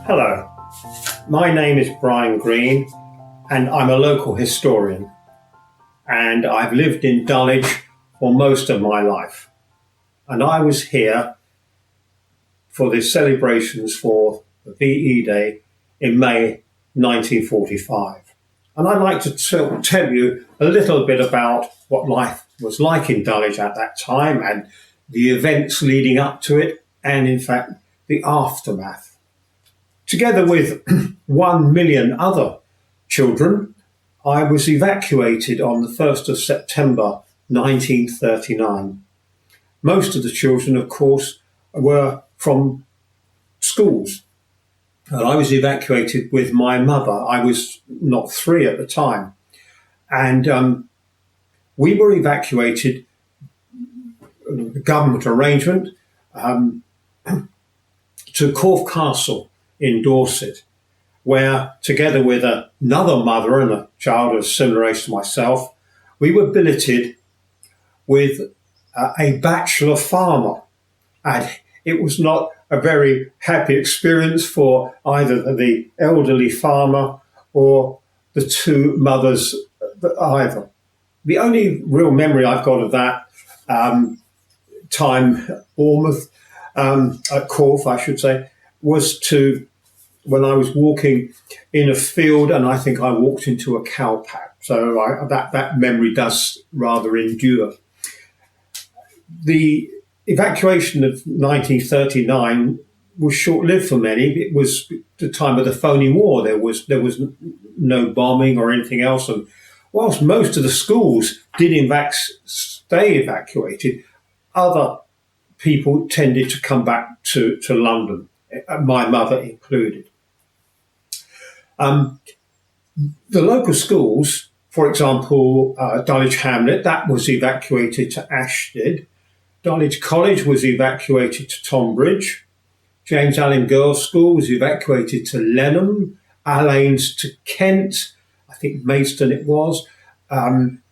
Hello, my name is Brian Green and I'm a local historian, and I've lived in Dulwich for most of my life. And I was here for the celebrations for the VE Day in May 1945. And I'd like to tell you a little bit about what life was like in Dulwich at that time and the events leading up to it, and in fact the aftermath. Together with 1 million other children, I was evacuated on the 1st of September 1939. Most of the children, of course, were from schools. And I was evacuated with my mother. I was not 3 at the time. And we were evacuated, the government arrangement, to Corfe Castle in Dorset, where, together with another mother and a child of similar age to myself, we were billeted with a bachelor farmer. And it was not a very happy experience for either the elderly farmer or the 2 mothers either. The only real memory I've got of that time, Bournemouth, at Corfe, I should say, was when I was walking in a field, and I think I walked into a cow pack. So that memory does rather endure. The evacuation of 1939 was short-lived for many. It was the time of the phony war. There was no bombing or anything else. And whilst most of the schools did in fact stay evacuated, other people tended to come back to London, my mother included. The local schools, for example, Dulwich Hamlet, that was evacuated to Ashted. Dulwich College was evacuated to Tonbridge. James Allen Girls' School was evacuated to Lenham. Allane's to Kent, I think Maidstone it was.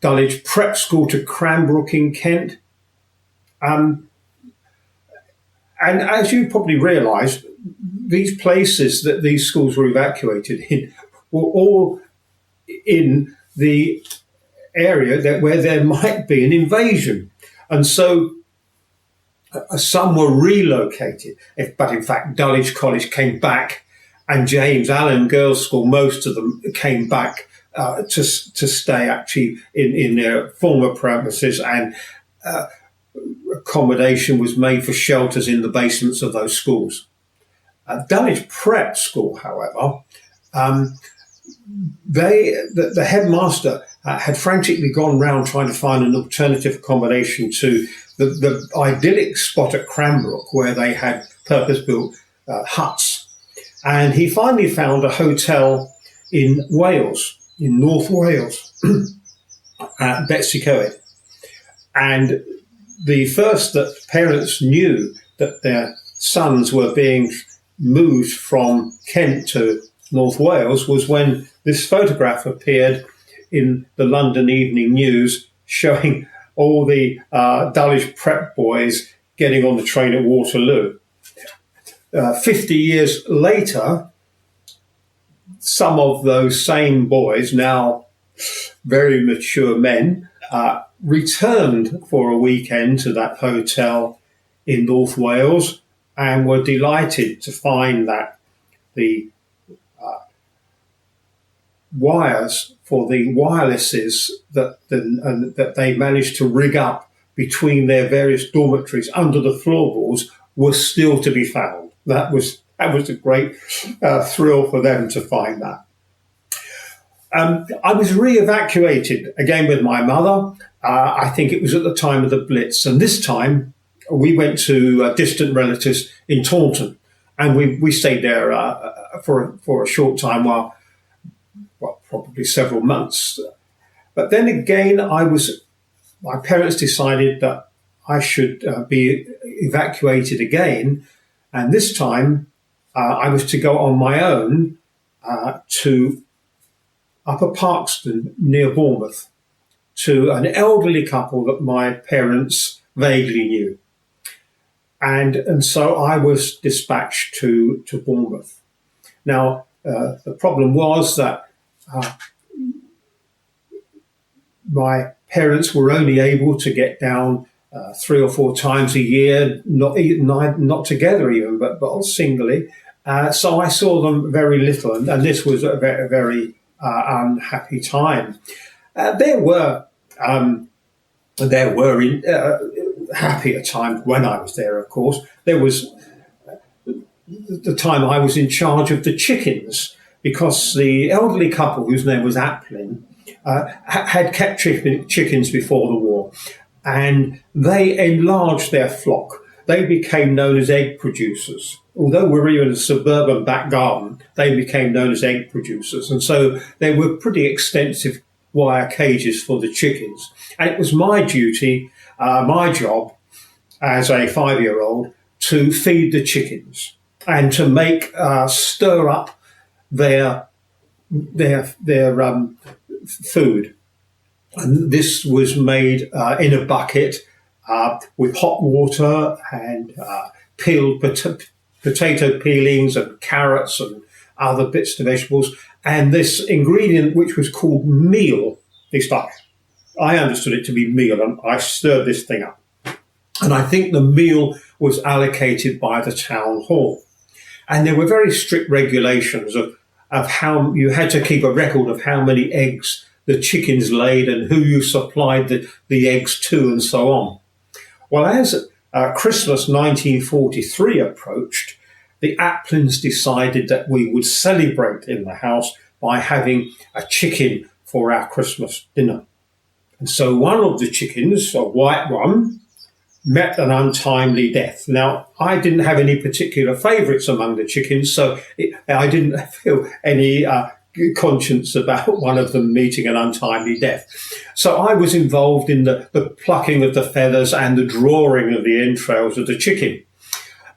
Dulwich Prep School to Cranbrook in Kent. And as you probably realise, these places that these schools were evacuated in were all in the area where there might be an invasion. And so some were relocated, but in fact Dulwich College came back, and James Allen Girls' School, most of them came back to stay actually in their former premises, and accommodation was made for shelters in the basements of those schools. Dulwich Prep School, however, the headmaster had frantically gone round trying to find an alternative accommodation to the idyllic spot at Cranbrook where they had purpose-built huts. And he finally found a hotel in Wales, in North Wales, at Betsy Coed. And the first that parents knew that their sons were being moved from Kent to North Wales was when this photograph appeared in the London Evening News showing all the Dulwich Prep boys getting on the train at Waterloo. 50 years later, some of those same boys, now very mature men, returned for a weekend to that hotel in North Wales and were delighted to find that the wires for the wirelesses that they managed to rig up between their various dormitories under the floorboards were still to be found. That was a great thrill for them to find that. I was re-evacuated again with my mother. I think it was at the time of the Blitz, and this time we went to distant relatives in Taunton, and we stayed there for a short time, probably several months. But then again, my parents decided that I should be evacuated again, and this time I was to go on my own to Upper Parkston near Bournemouth, to an elderly couple that my parents vaguely knew. And so I was dispatched to Bournemouth. Now, the problem was that my parents were only able to get down 3 or 4 times a year, not together even, but singly. So I saw them very little, and this was a very, very unhappy time. There were happier times when I was there, of course. There was the time I was in charge of the chickens, because the elderly couple, whose name was Applin, had kept chickens before the war, and they enlarged their flock. They became known as egg producers. Although we were in a suburban back garden, they became known as egg producers. And so there were pretty extensive wire cages for the chickens. And it was my duty, my job as a 5-year-old, to feed the chickens and to make stir up their food. And this was made in a bucket with hot water and peeled potato peelings and carrots and other bits of vegetables. And this ingredient, which was called meal, at least I understood it to be meal, and I stirred this thing up. And I think the meal was allocated by the town hall. And there were very strict regulations of how you had to keep a record of how many eggs the chickens laid and who you supplied the eggs to, and so on. Well, as Christmas 1943 approached, the Applins decided that we would celebrate in the house by having a chicken for our Christmas dinner. And so one of the chickens, a white one, met an untimely death. Now, I didn't have any particular favourites among the chickens, so I didn't feel any conscience about one of them meeting an untimely death. So I was involved in the plucking of the feathers and the drawing of the entrails of the chicken.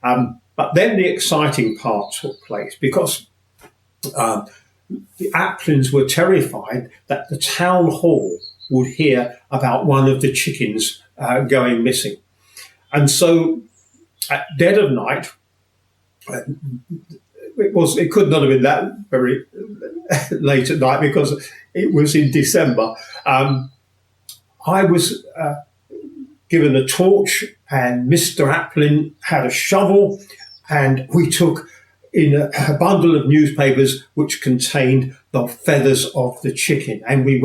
But then the exciting part took place, because the Applins were terrified that the town hall would hear about one of the chickens going missing. And so at dead of night, it could not have been that very late at night, because it was in December. I was given a torch, and Mr. Applin had a shovel, and we took in a bundle of newspapers which contained the feathers of the chicken, and we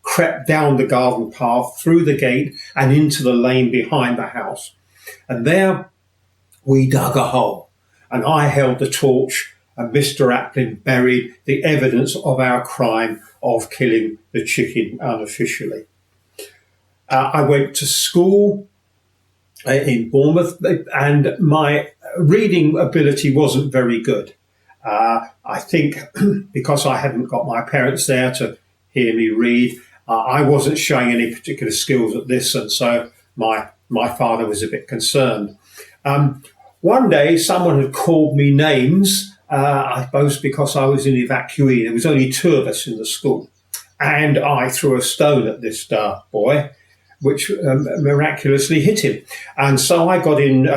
crept down the garden path, through the gate, and into the lane behind the house. And there we dug a hole, and I held the torch, and Mr. Applin buried the evidence of our crime of killing the chicken unofficially. I went to school in Bournemouth, and my reading ability wasn't very good. I think because I hadn't got my parents there to hear me read, I wasn't showing any particular skills at this, and so my father was a bit concerned. One day, someone had called me names, I suppose because I was an evacuee. There was only 2 of us in the school, and I threw a stone at this boy, which miraculously hit him. And so I got in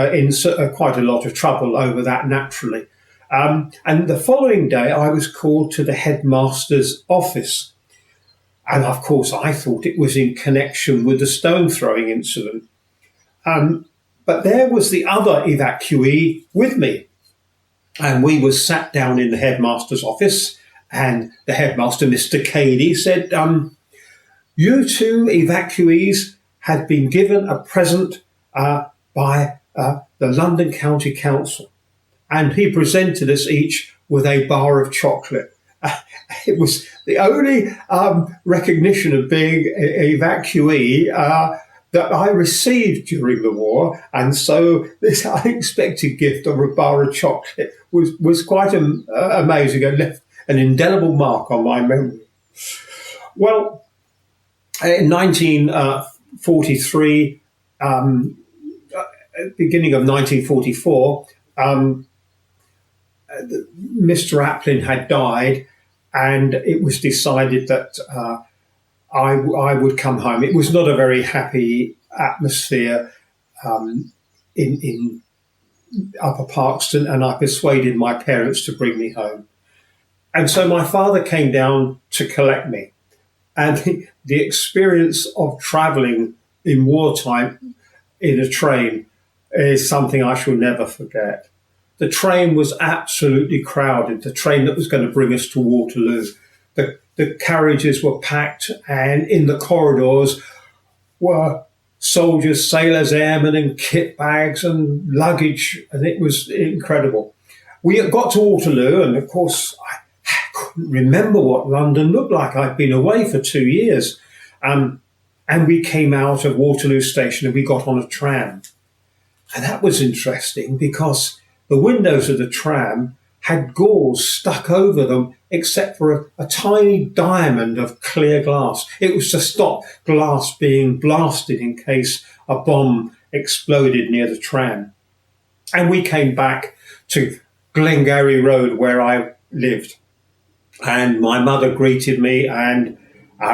quite a lot of trouble over that, naturally. And the following day, I was called to the headmaster's office. And of course, I thought it was in connection with the stone throwing incident. But there was the other evacuee with me. And we were sat down in the headmaster's office, and the headmaster, Mr. Cady, said, you 2 evacuees had been given a present by the London County Council. And he presented us each with a bar of chocolate. It was the only recognition of being an evacuee that I received during the war. And so this unexpected gift of a bar of chocolate was quite amazing, and left an indelible mark on my memory. Well, in 1943, beginning of 1944, Mr. Applin had died, and it was decided that I would come home. It was not a very happy atmosphere in Upper Parkston, and I persuaded my parents to bring me home. And so my father came down to collect me. And the experience of traveling in wartime in a train is something I shall never forget. The train was absolutely crowded, the train that was going to bring us to Waterloo. The carriages were packed, and in the corridors were soldiers, sailors, airmen, and kit bags and luggage, and it was incredible. We got to Waterloo, and of course, I couldn't remember what London looked like. I'd been away for 2 years. And we came out of Waterloo Station and we got on a tram. And that was interesting because the windows of the tram had gauze stuck over them except for a tiny diamond of clear glass. It was to stop glass being blasted in case a bomb exploded near the tram. And we came back to Glengarry Road where I lived. And my mother greeted me, and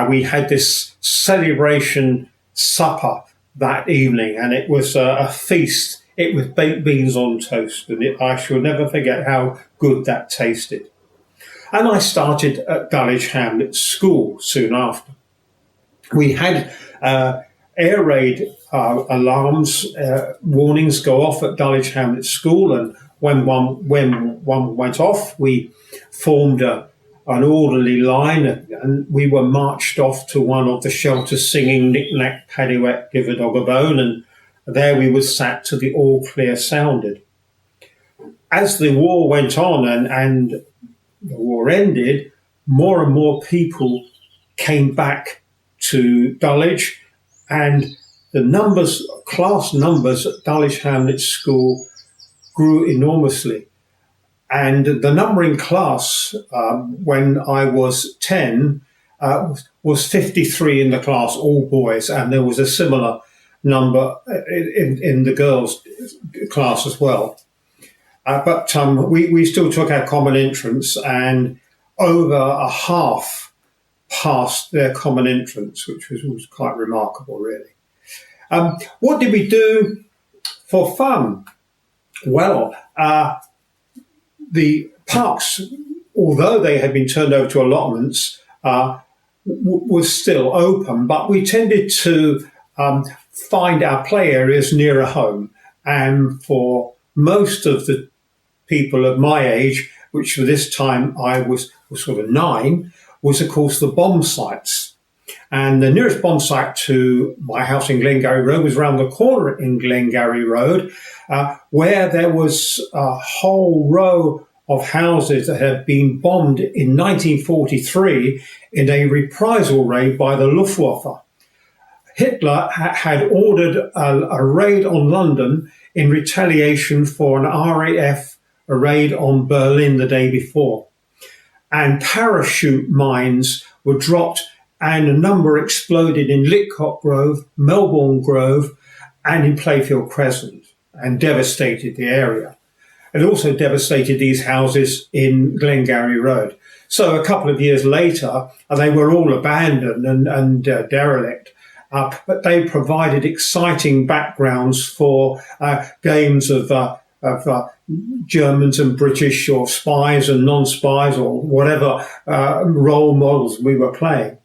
we had this celebration supper that evening, and it was a feast. It was baked beans on toast, and I shall never forget how good that tasted. And I started at Dulwich Hamlet School soon after. We had air raid alarms, warnings go off at Dulwich Hamlet School, and when one went off, we formed an orderly line, and we were marched off to one of the shelters singing Knick-Knack, Paddywhack, Give a Dog a Bone, and there we were sat till the all clear sounded. As the war went on and the war ended, more and more people came back to Dulwich, and the class numbers at Dulwich Hamlet School grew enormously. And the number in class when I was 10 was 53 in the class, all boys, and there was a similar number in the girls' class as well. But we still took our common entrance, and over a half passed their common entrance, which was quite remarkable, really. What did we do for fun? Well, the parks, although they had been turned over to allotments, was still open, but we tended to find our play areas nearer home. And for most of the people of my age, which for this time I was sort of 9, was of course the bomb sites. And the nearest bomb site to my house in Glengarry Road was around the corner in Glengarry Road, where there was a whole row of houses that had been bombed in 1943 in a reprisal raid by the Luftwaffe. Hitler had ordered a raid on London in retaliation for an RAF raid on Berlin the day before. And parachute mines were dropped, and a number exploded in Lidcott Grove, Melbourne Grove, and in Playfield Crescent, and devastated the area. It also devastated these houses in Glengarry Road. So a couple of years later, they were all abandoned and derelict, but they provided exciting backgrounds for games of Germans and British, or spies and non-spies, or whatever role models we were playing.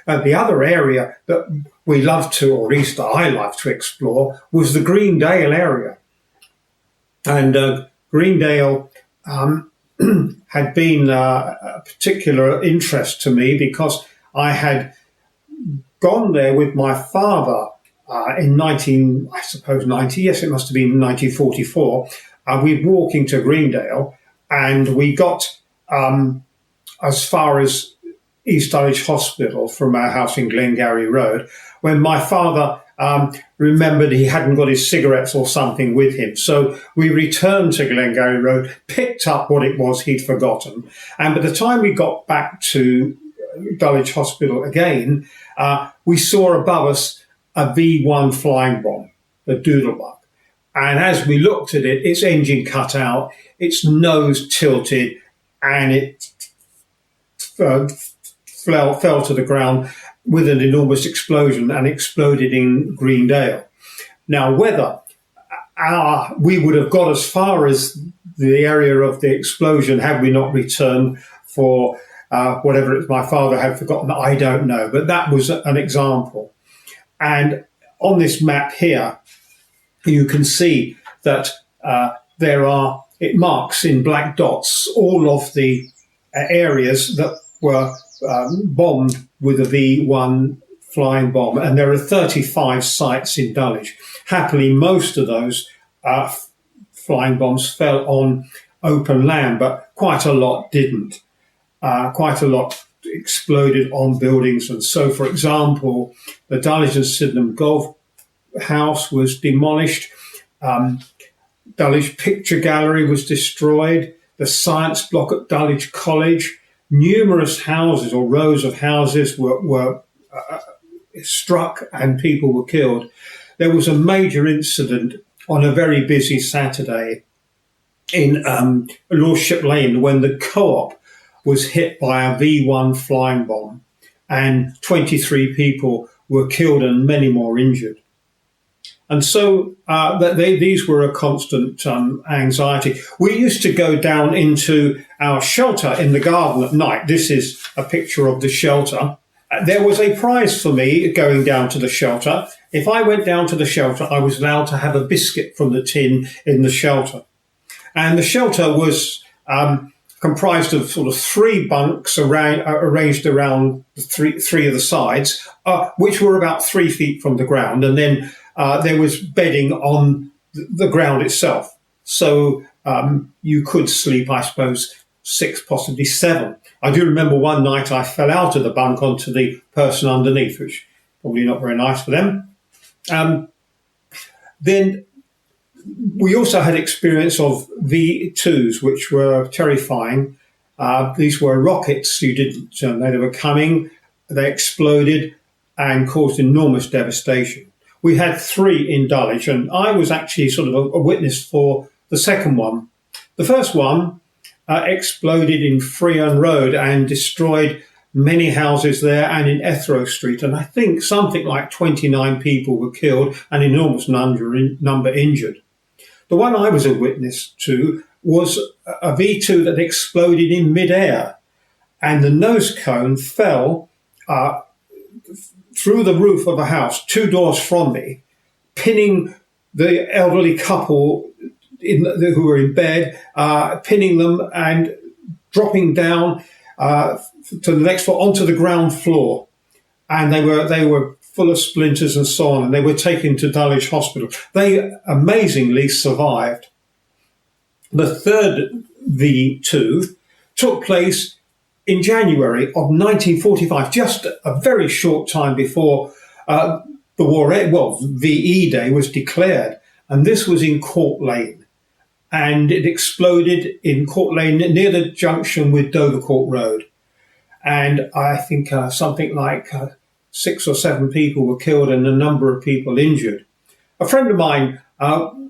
The other area that we loved to, or at least I loved to explore, was the Greendale area. And Greendale had been a particular interest to me because I had gone there with my father in 1944. We were walking to Greendale, and we got as far as East Dulwich Hospital from our house in Glengarry Road, when my father remembered he hadn't got his cigarettes or something with him. So we returned to Glengarry Road, picked up what it was he'd forgotten, and by the time we got back to Dulwich Hospital again, we saw above us a V1 flying bomb, the Doodlebug. And as we looked at it, its engine cut out, its nose tilted, and it fell to the ground with an enormous explosion and exploded in Greendale. Now, whether we would have got as far as the area of the explosion had we not returned for whatever my father had forgotten. I don't know, but that was an example. And on this map here, you can see that it marks in black dots all of the areas that were bombed with a V1 flying bomb. And there are 35 sites in Dulwich. Happily, most of those flying bombs fell on open land, but quite a lot didn't. Quite a lot exploded on buildings. And so, for example, the Dulwich and Sydenham Golf House was demolished. Dulwich Picture Gallery was destroyed. The science block at Dulwich College. Numerous houses or rows of houses were struck and people were killed. There was a major incident on a very busy Saturday in Lordship Lane when the Co-op was hit by a V1 flying bomb and 23 people were killed and many more injured. And so these were a constant anxiety. We used to go down into our shelter in the garden at night. This is a picture of the shelter. There was a prize for me going down to the shelter. If I went down to the shelter, I was allowed to have a biscuit from the tin in the shelter. And the shelter was comprised of sort of three bunks arranged around three of the sides, which were about 3 feet from the ground. And then there was bedding on the ground itself. So you could sleep, I suppose, 6, possibly 7. I do remember one night I fell out of the bunk onto the person underneath, which probably not very nice for them. Then we also had experience of V2s, which were terrifying. These were rockets. You didn't know they were coming. They exploded and caused enormous devastation. We had 3 in Dulwich, and I was actually sort of a witness for the second one. The first one exploded in Freon Road and destroyed many houses there and in Ethrow Street. And I think something like 29 people were killed and an enormous number injured. The one I was a witness to was a V2 that exploded in midair, and the nose cone fell through the roof of a house 2 doors from me, pinning the elderly couple who were in bed, pinning them and dropping down to the next floor onto the ground floor. And they were full of splinters and so on, and they were taken to Dulwich Hospital. They amazingly survived. The third V2 took place in January of 1945, just a very short time before the war, VE Day was declared. And this was in Court Lane. And it exploded in Court Lane near the junction with Dovercourt Road. And I think something like 6 or 7 people were killed and a number of people injured. A friend of mine who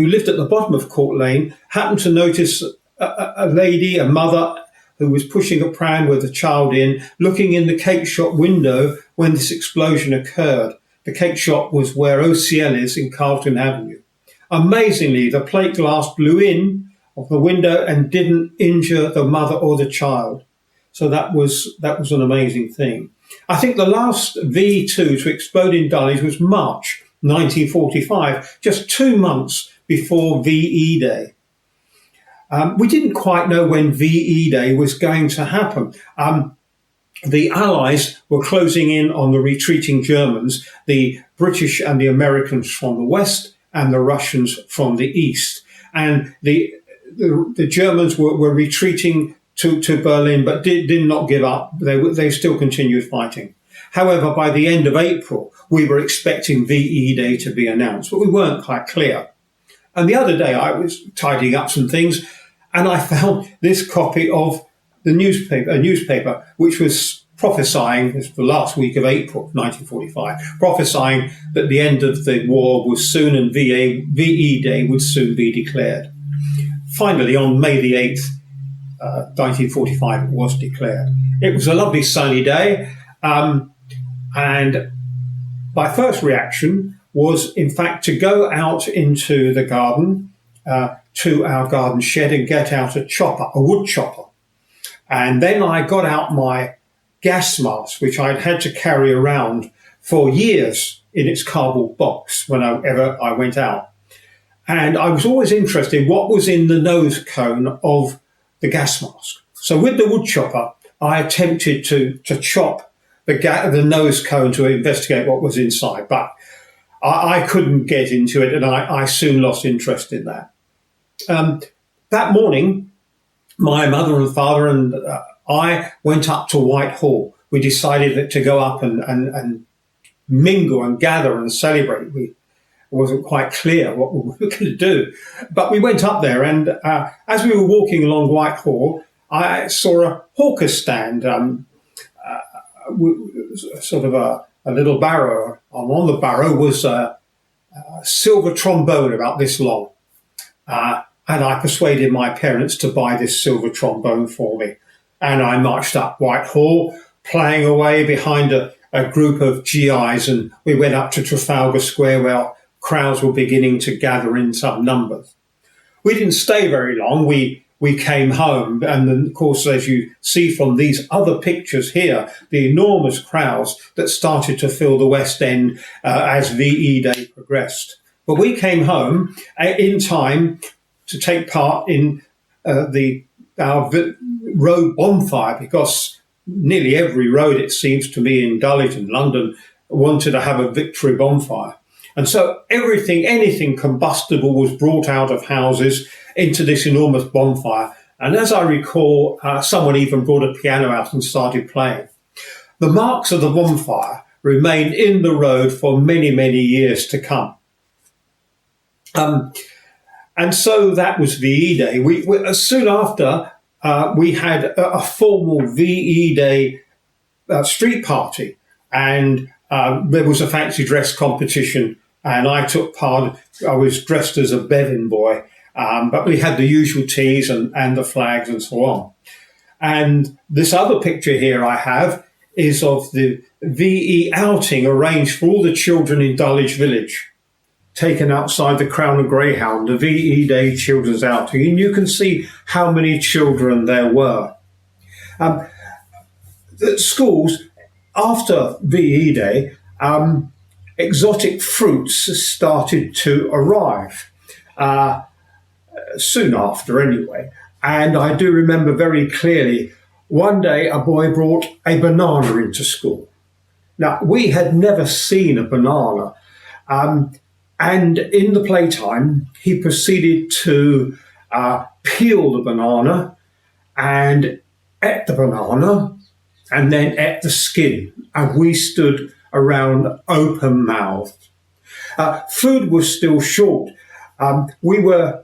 lived at the bottom of Court Lane happened to notice a lady, a mother, who was pushing a pram with a child in, looking in the cake shop window when this explosion occurred. The cake shop was where OCL is in Carlton Avenue. Amazingly, the plate glass blew in of the window and didn't injure the mother or the child. So that was an amazing thing. I think the last V2 to explode in Dulwich was March 1945, just 2 months before VE Day. We didn't quite know when VE Day was going to happen. The Allies were closing in on the retreating Germans, the British and the Americans from the west and the Russians from the east. And the Germans were retreating to Berlin, but did not give up. They still continued fighting. However, by the end of April, we were expecting VE Day to be announced, but we weren't quite clear. And the other day, I was tidying up some things, and I found this copy of a newspaper, which was prophesying, this was the last week of April 1945, prophesying that the end of the war was soon and VE Day would soon be declared. Finally, on May the 8th, 1945, it was declared. It was a lovely sunny day, and my first reaction was, in fact, to go out into the garden, to our garden shed, and get out a wood chopper. And then I got out my gas mask, which I'd had to carry around for years in its cardboard box whenever I went out. And I was always interested in what was in the nose cone of the gas mask. So with the wood chopper, I attempted to chop the nose cone to investigate what was inside, but I couldn't get into it, and I soon lost interest in that. That morning, my mother and father and I went up to Whitehall. We decided to go up and mingle and gather and celebrate. It wasn't quite clear what we were going to do, but we went up there, and as we were walking along Whitehall, I saw a hawker stand, sort of a little barrow. And on the barrow was a silver trombone about this long. And I persuaded my parents to buy this silver trombone for me. And I marched up Whitehall, playing away behind a group of GIs, and we went up to Trafalgar Square where crowds were beginning to gather in some numbers. We didn't stay very long. We came home, and then, of course, as you see from these other pictures here, the enormous crowds that started to fill the West End as VE Day progressed. But we came home in time to take part in our road bonfire, because nearly every road, it seems to me, in Dulwich and London wanted to have a victory bonfire. And so anything combustible was brought out of houses into this enormous bonfire. And as I recall, someone even brought a piano out and started playing. The marks of the bonfire remained in the road for many, many years to come. And so that was VE Day. We soon after, we had a formal VE Day street party, and there was a fancy dress competition, and I took part. I was dressed as a Bevan boy, but we had the usual teas and the flags and so on. And this other picture here I have is of the VE outing arranged for all the children in Dulwich Village, taken outside the Crown and Greyhound, the VE Day children's outing, and you can see how many children there were. The schools, after VE Day, exotic fruits started to arrive, soon after anyway. And I do remember very clearly, one day a boy brought a banana into school. Now, we had never seen a banana. And in the playtime, he proceeded to peel the banana and ate the banana and then ate the skin. And we stood around open-mouthed. Food was still short. We were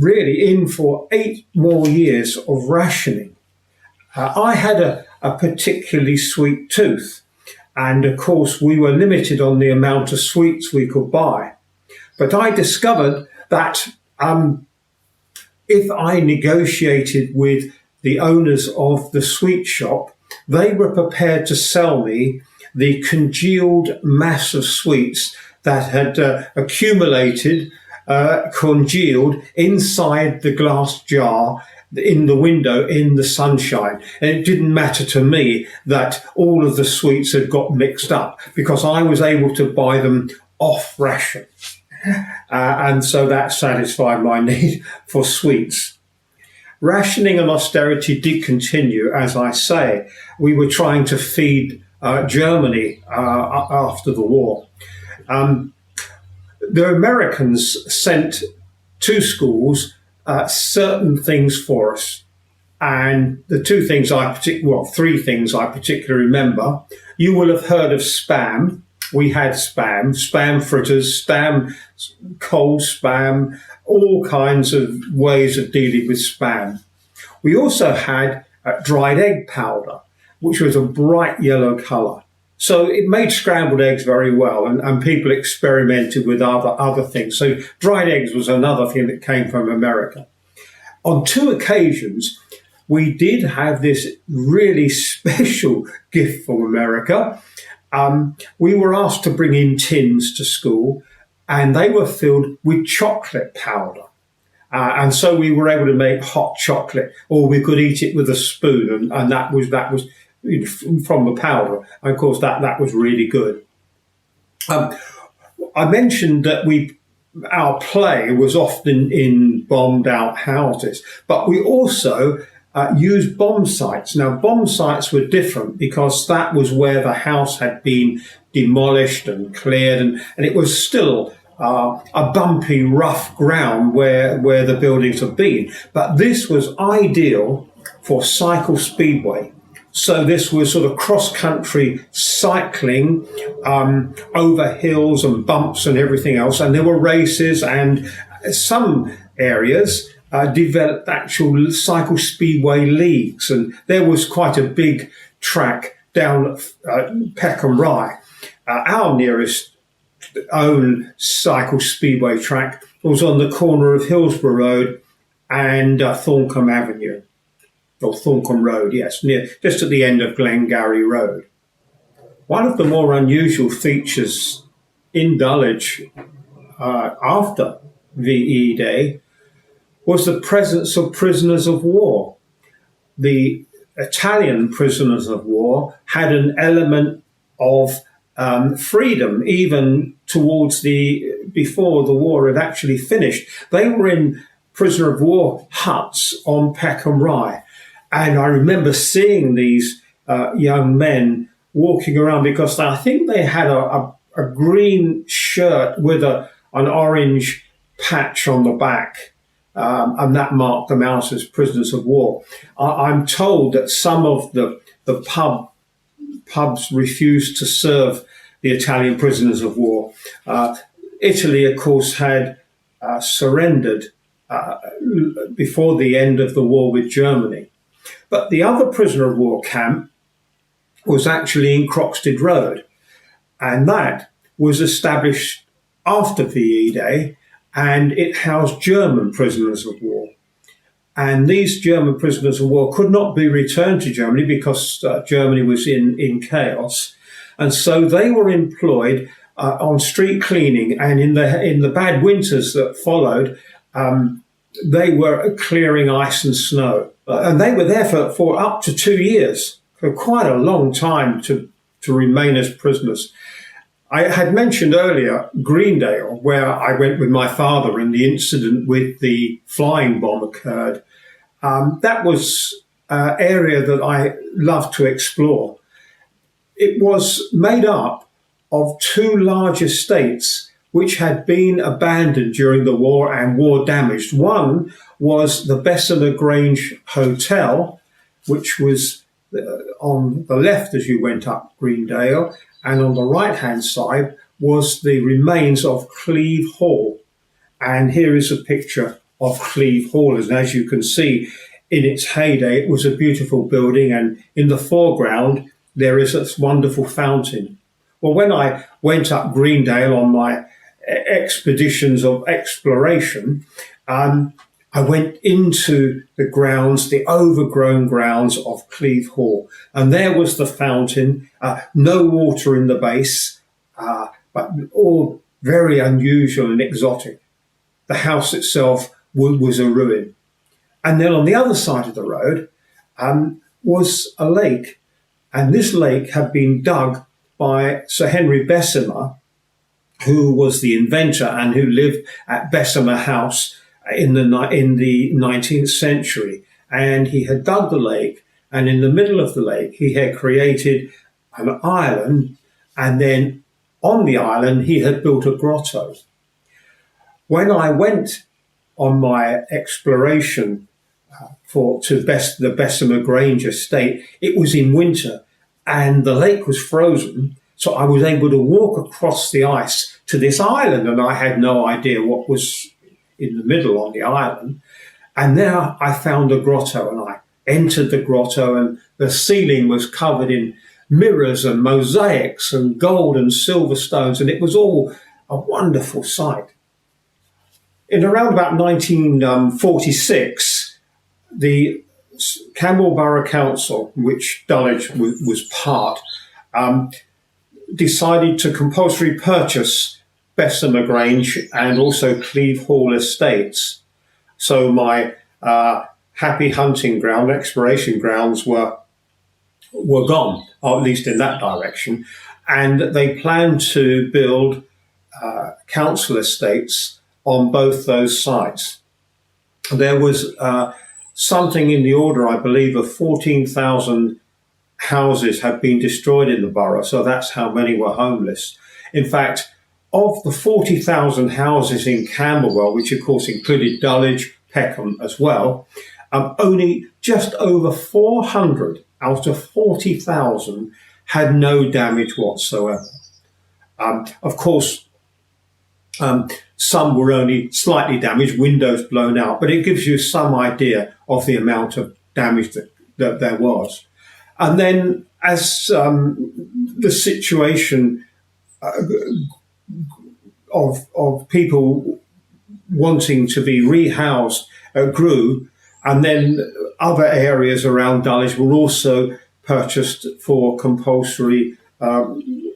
really in for 8 more years of rationing. I had a particularly sweet tooth. And of course, we were limited on the amount of sweets we could buy. But I discovered that if I negotiated with the owners of the sweet shop, they were prepared to sell me the congealed mass of sweets that had accumulated, congealed inside the glass jar in the window in the sunshine. And it didn't matter to me that all of the sweets had got mixed up, because I was able to buy them off ration. And so that satisfied my need for sweets. Rationing and austerity did continue, as I say. We were trying to feed Germany after the war. The Americans sent to schools certain things for us. And the three things I particularly remember. You will have heard of Spam. We had Spam fritters, cold Spam, all kinds of ways of dealing with Spam. We also had dried egg powder, which was a bright yellow colour. So it made scrambled eggs very well, and people experimented with other things. So dried eggs was another thing that came from America. On 2 occasions, we did have this really special gift from America. We were asked to bring in tins to school, and they were filled with chocolate powder. And so we were able to make hot chocolate, or we could eat it with a spoon, and that was from the powder. And of course, that was really good. I mentioned that our play was often in bombed out houses, but we also used bomb sites. Now, bomb sites were different because that was where the house had been demolished and cleared, and it was still a bumpy, rough ground where the buildings had been. But this was ideal for cycle speedway. So this was sort of cross-country cycling over hills and bumps and everything else. And there were races, and some areas developed actual cycle speedway leagues. And there was quite a big track down Peckham Rye. Our nearest own cycle speedway track was on the corner of Hillsborough Road and Thorncombe Avenue. Or Thorncombe Road, yes, just at the end of Glengarry Road. One of the more unusual features in Dulwich after VE Day was the presence of prisoners of war. The Italian prisoners of war had an element of freedom, even towards before the war had actually finished. They were in prisoner of war huts on Peckham Rye. And I remember seeing these young men walking around because I think they had a green shirt with an orange patch on the back, and that marked them out as prisoners of war. I'm told that some of the pubs refused to serve the Italian prisoners of war. Italy, of course, had surrendered before the end of the war with Germany. But the other prisoner of war camp was actually in Croxted Road, and that was established after VE Day, and it housed German prisoners of war. And these German prisoners of war could not be returned to Germany because Germany was in chaos, and so they were employed on street cleaning, and in the bad winters that followed, they were clearing ice and snow. And they were there for up to 2 years, for quite a long time to remain as prisoners. I had mentioned earlier Greendale, where I went with my father and the incident with the flying bomb occurred. That was an area that I loved to explore. It was made up of two large estates which had been abandoned during the war and war damaged. One was the Bessemer Grange Hotel, which was on the left as you went up Greendale, and on the right-hand side was the remains of Cleve Hall. And here is a picture of Cleve Hall, and as you can see, in its heyday, it was a beautiful building, and in the foreground, there is this wonderful fountain. Well, when I went up Greendale on my expeditions of exploration, I went into the grounds, the overgrown grounds of Cleve Hall, and there was the fountain, no water in the base, but all very unusual and exotic. The house itself was a ruin. And then on the other side of the road was a lake, and this lake had been dug by Sir Henry Bessemer, who was the inventor and who lived at Bessemer House in the 19th century. And he had dug the lake, and in the middle of the lake, he had created an island, and then on the island, he had built a grotto. When I went on my exploration to the Bessemer Grange estate, it was in winter, and the lake was frozen. So I was able to walk across the ice to this island, and I had no idea what was in the middle on the island. And there I found a grotto, and I entered the grotto, and the ceiling was covered in mirrors and mosaics and gold and silver stones, and it was all a wonderful sight. In around about 1946, the Camberwell Borough Council, which Dulwich was part, decided to compulsory purchase Bessemer Grange and also Cleve Hall estates. So my happy hunting ground, exploration grounds were gone, or at least in that direction. And they planned to build council estates on both those sites. There was something in the order, I believe, of 14,000 houses had been destroyed in the borough, so that's how many were homeless. In fact, of the 40,000 houses in Camberwell, which of course included Dulwich, Peckham as well, only just over 400 out of 40,000 had no damage whatsoever. Of course, some were only slightly damaged, windows blown out, but it gives you some idea of the amount of damage that there was. And then as the situation of people wanting to be rehoused grew, and then other areas around Dulwich were also purchased for compulsory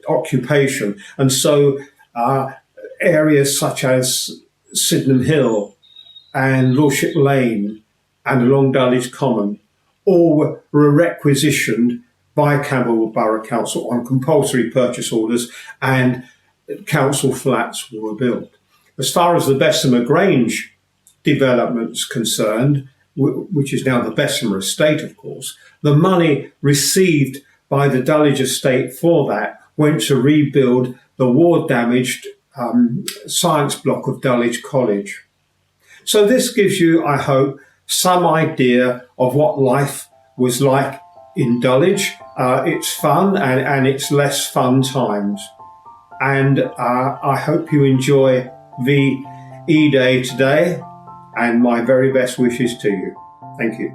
occupation. And so areas such as Sydenham Hill and Lordship Lane and along Dulwich Common all were requisitioned by Camberwell Borough Council on compulsory purchase orders, and council flats were built. As far as the Bessemer Grange development's concerned, which is now the Bessemer estate, of course, the money received by the Dulwich estate for that went to rebuild the war-damaged science block of Dulwich College. So this gives you, I hope, some idea of what life was like in Dulwich, its fun and its less fun times. And I hope you enjoy WWII Day today, and my very best wishes to you. Thank you.